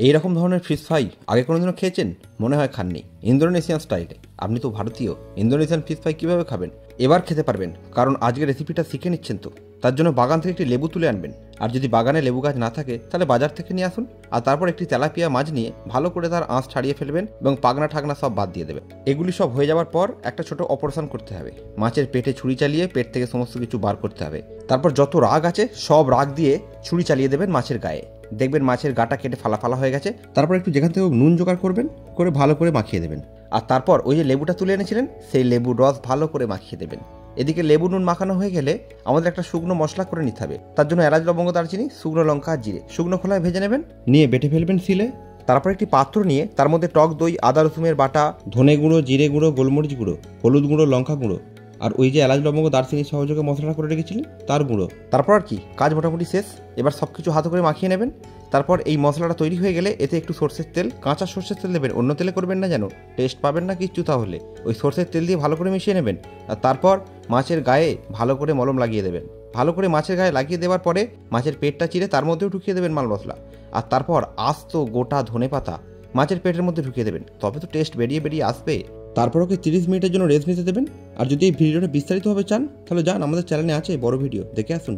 এইরকম ধরনের fish fry আগে কোনোদিনও খেয়েছেন? মনে হয় খাননি। ইন্দোনেশিয়ান স্টাইলে। আপনি তো ভারতীয়, ইন্দোনেশিয়ান ফিশ ফ্রাই কীভাবে খাবেন? এবার খেতে পারবেন, কারণ আজকের রেসিপিটা শিখে নিচ্ছেন তো। তার জন্য বাগান থেকে একটি লেবু তুলে আনবেন, আর যদি বাগানে লেবু গাছ না থাকে তাহলে বাজার থেকে নিয়ে আসুন। আর তারপর একটি তেলাপিয়া মাছ নিয়ে ভালো করে তার আঁশ ছাড়িয়ে ফেলবেন এবং পাগনা ঠাকনা সব বাদ দিয়ে দেবেন। এগুলি সব হয়ে যাওয়ার পর একটা ছোট অপারেশন করতে হবে। মাছের পেটে ছুরি চালিয়ে পেট থেকে সমস্ত কিছু বার করতে হবে। তারপর যত রাগ আছে সব রাগ দিয়ে ছুরি চালিয়ে দেবেন মাছের গায়ে। দেখবেন মাছের গাটা কেটে ফালা ফালা হয়ে গেছে। তারপর একটু যেখান থেকে নুন জোগাড় করবেন, করে ভালো করে মাখিয়ে দেবেন। আর তারপর ওই যে লেবুটা তুলে এনেছিলেন সেই লেবুর রস ভালো করে মাখিয়ে দেবেন। এদিকে লেবু নুন মাখানো হয়ে গেলে আমাদের একটা শুকনো মশলা করে নিতে হবে। তার জন্য এলাচ, লবঙ্গ, দারচিনি, শুকনো লঙ্কা আর জিরে শুকনো খোলায় ভেজে নেবেন, নিয়ে বেটে ফেলবেন শিলে। তারপর একটি পাত্র নিয়ে তার মধ্যে টক দই, আদা রসুনের বাটা, ধনে গুঁড়ো, জিরে গুঁড়ো, গোলমরিচ গুঁড়ো, হলুদ গুঁড়ো, লঙ্কা গুঁড়ো আর ওই যে এলাচ, লবঙ্গ, দারচিনি সহযোগে মশলাটা করে রেখেছিলেন তার গুঁড়ো। তারপর আর কি, কাজ মোটামুটি শেষ। এবার সব কিছু হাতে করে মাখিয়ে নেবেন। তারপর এই মশলাটা তৈরি হয়ে গেলে এতে একটু সর্ষের তেল, কাঁচা সর্ষের তেল দেবেন, অন্য তেলে করবেন না যেন, টেস্ট পাবেন না কিচ্ছু। তাহলে ওই সর্ষের তেল দিয়ে ভালো করে মিশিয়ে নেবেন। আর তারপর মাছের গায়ে ভালো করে মলম লাগিয়ে দেবেন। ভালো করে মাছের গায়ে লাগিয়ে দেওয়ার পরে মাছের পেটটা চিরে তার মধ্যেও ঢুকিয়ে দেবেন মাল মশলা। আর তারপর আস্ত গোটা ধনে পাতা মাছের পেটের মধ্যে ঢুকিয়ে দেবেন, তবে তো টেস্ট বেরিয়ে আসবে। তারপর ওকে 30 মিনিটের জন্য রেস্ট নিতে দেবেন। আর যদি এই ভিডিওটা বিস্তারিতভাবে চান তাহলে যান, আমাদের চ্যানেলে আছে বড় ভিডিও, দেখে আসুন।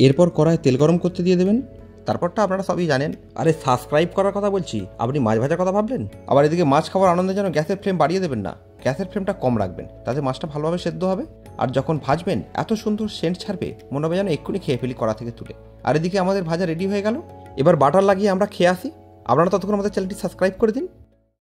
এরপর কড়ায় তেল গরম করতে দিয়ে দেবেন। তারপরটা আপনারা সবই জানেন। আরে সাবস্ক্রাইব করার কথা বলছি, আপনি মাছ ভাজার কথা ভাবলেন। আবার এদিকে মাছ খাওয়ার আনন্দের জন্য গ্যাসের ফ্লেম বাড়িয়ে দেবেন না, গ্যাসের ফ্লেমটা কম রাখবেন, তাতে মাছটা ভালোভাবে সেদ্ধ হবে। আর যখন ভাজবেন এত সুন্দর সেন্ট ছাড়বে, মনে হবে যেন এক্ষুনি খেয়ে ফেলি কড়া থেকে তুলে। আর এদিকে আমাদের ভাজা রেডি হয়ে গেল। এবার বাটার লাগিয়ে আমরা খেয়ে আসি। আপনারা ততক্ষণ আমাদের চ্যানেলটি সাবস্ক্রাইব করে দিন।